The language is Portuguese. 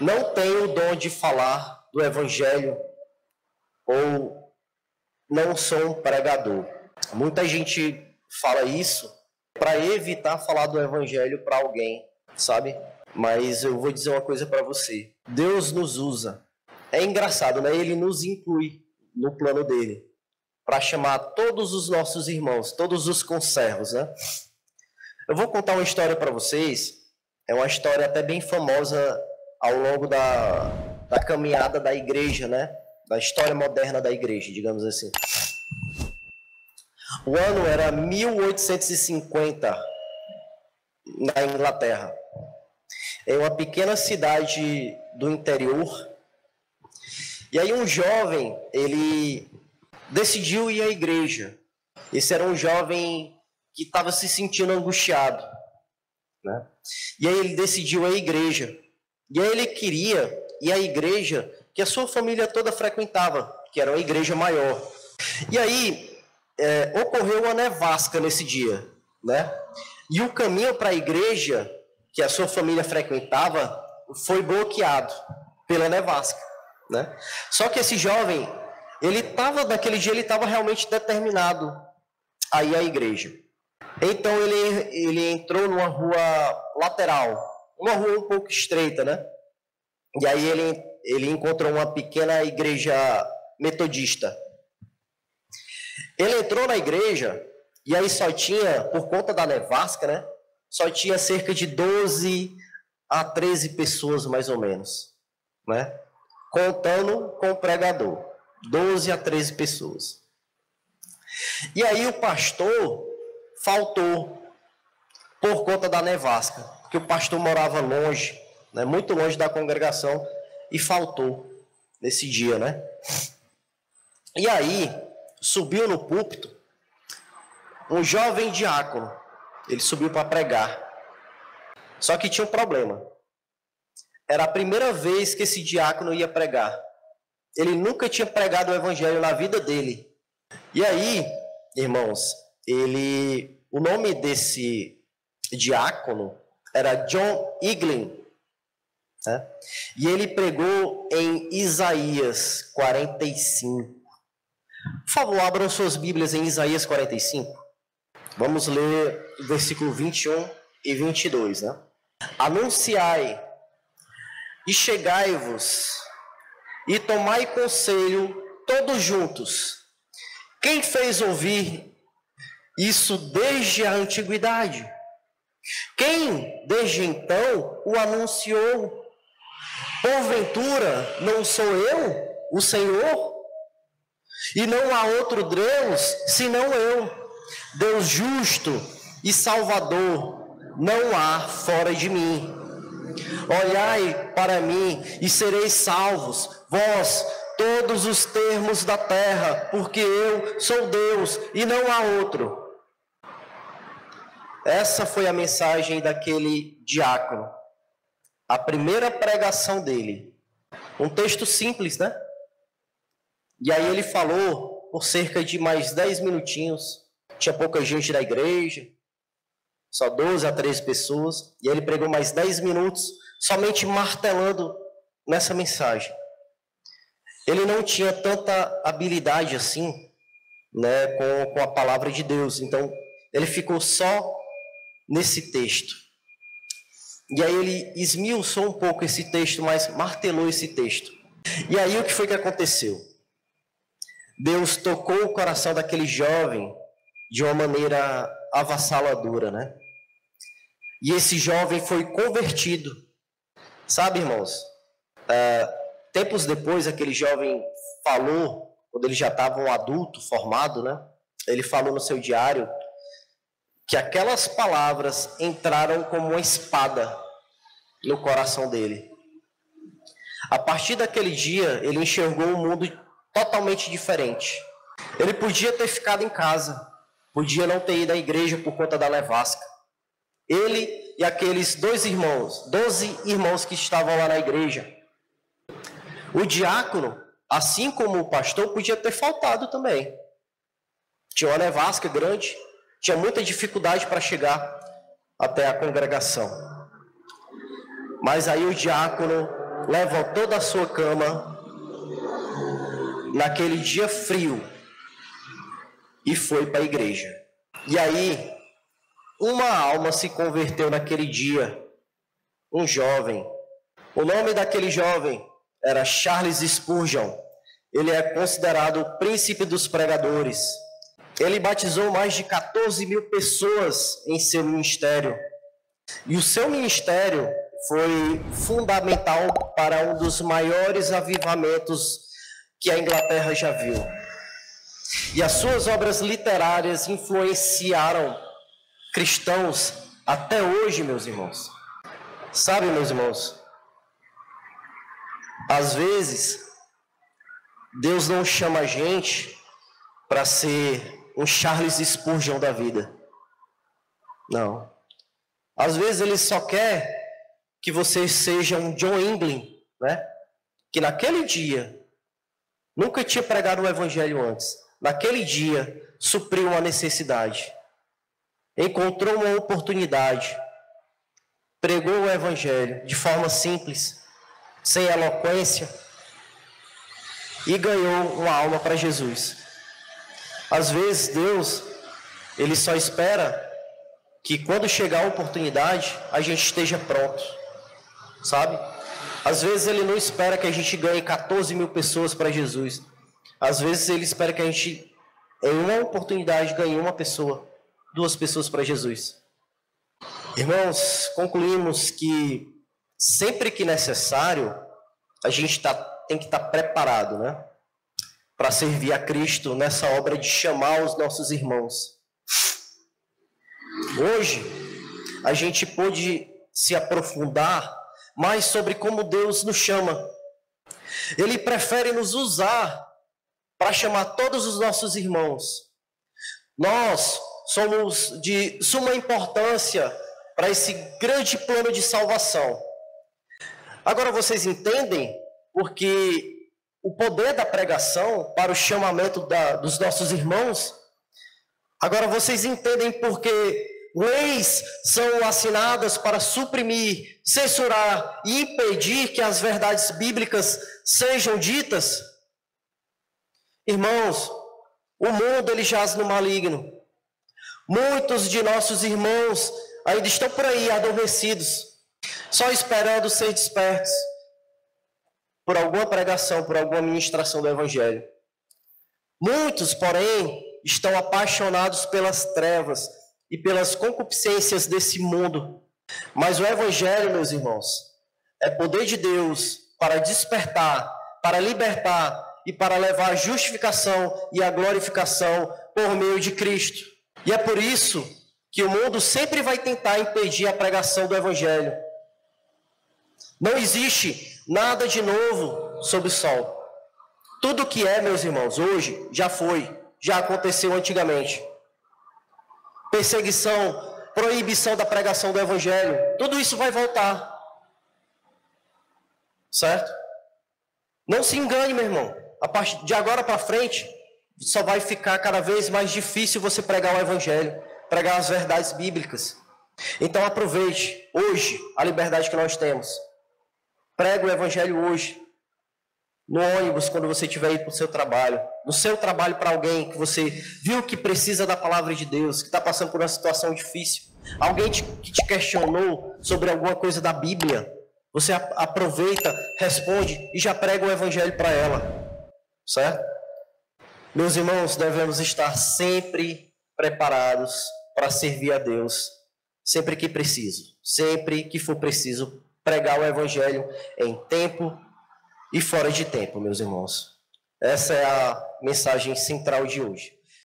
não tenho o dom de falar do Evangelho ou não sou um pregador. Muita gente fala isso para evitar falar do Evangelho para alguém, sabe? Mas eu vou dizer uma coisa para você. Deus nos usa. É engraçado, né? Ele nos inclui no plano dele para chamar todos os nossos irmãos, todos os conservos, né? Eu vou contar uma história para vocês. É uma história até bem famosa ao longo da caminhada da igreja, né? Da história moderna da igreja, digamos assim. O ano era 1850, na Inglaterra. Em uma pequena cidade do interior. E aí um jovem, ele decidiu ir à igreja. Esse era um jovem que estava se sentindo angustiado, né? E aí ele decidiu ir à igreja. E aí ele queria ir à igreja que a sua família toda frequentava, que era uma igreja maior. E aí ocorreu uma nevasca nesse dia, né? E o caminho para a igreja que a sua família frequentava foi bloqueado pela nevasca, né? Só que esse jovem, naquele dia ele estava realmente determinado a ir à igreja. Então ele entrou numa rua lateral, uma rua um pouco estreita, né? E aí ele encontrou uma pequena igreja metodista. Ele entrou na igreja e aí só tinha, por conta da nevasca, né? Só tinha cerca de 12 a 13 pessoas, mais ou menos, né? Contando com o pregador. 12 a 13 pessoas. E aí o pastor faltou por conta da nevasca, porque o pastor morava longe, né? Muito longe da congregação, e faltou nesse dia, né? E aí subiu no púlpito um jovem diácono. Ele subiu para pregar. Só que tinha um problema. Era a primeira vez que esse diácono ia pregar. Ele nunca tinha pregado o evangelho na vida dele. E aí, irmãos, o nome desse diácono era John Eglin, né? E ele pregou em Isaías 45. Por favor, abram suas Bíblias em Isaías 45. Vamos ler o versículo 21 e 22, né? Anunciai e chegai-vos e tomai conselho todos juntos. Quem fez ouvir isso desde a antiguidade? Quem desde então o anunciou? Porventura não sou eu, o Senhor? E não há outro Deus senão eu, Deus justo e Salvador, não há fora de mim. Olhai para mim e sereis salvos, vós, todos os termos da terra, porque eu sou Deus e não há outro. Essa foi a mensagem daquele diácono. A primeira pregação dele. Um texto simples, né? E aí ele falou por cerca de mais 10 minutinhos. Tinha pouca gente na igreja, só 12 a 13 pessoas. E ele pregou mais 10 minutos, somente martelando nessa mensagem. Ele não tinha tanta habilidade assim, né, com a palavra de Deus. Então, ele ficou só nesse texto. E aí ele esmiuçou um pouco esse texto, mas martelou esse texto. E aí o que foi que aconteceu? Deus tocou o coração daquele jovem de uma maneira avassaladora, né? E esse jovem foi convertido. Sabe, irmãos? Tempos depois, aquele jovem falou, quando ele já estava um adulto formado, né? Ele falou no seu diário que aquelas palavras entraram como uma espada no coração dele. A partir daquele dia, ele enxergou um mundo totalmente diferente. Ele podia ter ficado em casa, podia não ter ido à igreja por conta da nevasca. Ele e aqueles 12 irmãos que estavam lá na igreja. O diácono, assim como o pastor, podia ter faltado também. Tinha uma nevasca grande, tinha muita dificuldade para chegar até a congregação. Mas aí o diácono levantou da sua cama naquele dia frio e foi para a igreja. E aí, uma alma se converteu naquele dia, um jovem. O nome daquele jovem era Charles Spurgeon. Ele é considerado o príncipe dos pregadores. Ele batizou mais de 14 mil pessoas em seu ministério. E o seu ministério foi fundamental para um dos maiores avivamentos que a Inglaterra já viu. E as suas obras literárias influenciaram cristãos até hoje, meus irmãos. Sabe, meus irmãos, às vezes Deus não chama a gente para ser um Charles Spurgeon da vida. Não. Às vezes Ele só quer que você seja um John England, né? Que naquele dia nunca tinha pregado o evangelho antes. Naquele dia supriu uma necessidade. Encontrou uma oportunidade. Pregou o evangelho de forma simples, sem eloquência, e ganhou uma alma para Jesus. Às vezes Deus, Ele só espera que quando chegar a oportunidade, a gente esteja pronto, sabe? Às vezes Ele não espera que a gente ganhe 14 mil pessoas para Jesus. Às vezes Ele espera que a gente, em uma oportunidade, ganhe uma pessoa, 2 pessoas para Jesus. Irmãos, concluímos que sempre que necessário, a gente tem que estar preparado, né? Para servir a Cristo nessa obra de chamar os nossos irmãos. Hoje, a gente pôde se aprofundar mais sobre como Deus nos chama. Ele prefere nos usar para chamar todos os nossos irmãos. Nós somos de suma importância para esse grande plano de salvação. Agora vocês entendem porque o poder da pregação para o chamamento dos nossos irmãos? Agora vocês entendem porque leis são assinadas para suprimir, censurar e impedir que as verdades bíblicas sejam ditas? Irmãos, o mundo ele jaz no maligno. Muitos de nossos irmãos ainda estão por aí adormecidos, só esperando ser despertos por alguma pregação, por alguma ministração do Evangelho. Muitos, porém, estão apaixonados pelas trevas e pelas concupiscências desse mundo. Mas o Evangelho, meus irmãos, é poder de Deus para despertar, para libertar e para levar a justificação e a glorificação por meio de Cristo. E é por isso que o mundo sempre vai tentar impedir a pregação do Evangelho. Não existe nada de novo sob o sol. Tudo que é, meus irmãos, hoje já foi, já aconteceu antigamente. Perseguição, proibição da pregação do Evangelho, tudo isso vai voltar. Certo? Não se engane, meu irmão. A partir de agora para frente, só vai ficar cada vez mais difícil você pregar o Evangelho, pregar as verdades bíblicas. Então aproveite hoje a liberdade que nós temos. Prega o Evangelho hoje. No ônibus, quando você estiver indo para o seu trabalho. No seu trabalho para alguém que você viu que precisa da palavra de Deus, que está passando por uma situação difícil. Alguém que te questionou sobre alguma coisa da Bíblia. Você aproveita, responde e já prega o Evangelho para ela. Certo? Meus irmãos, devemos estar sempre preparados para servir a Deus. Sempre que preciso. Sempre que for preciso pregar o Evangelho em tempo e fora de tempo, meus irmãos. Essa é a mensagem central de hoje.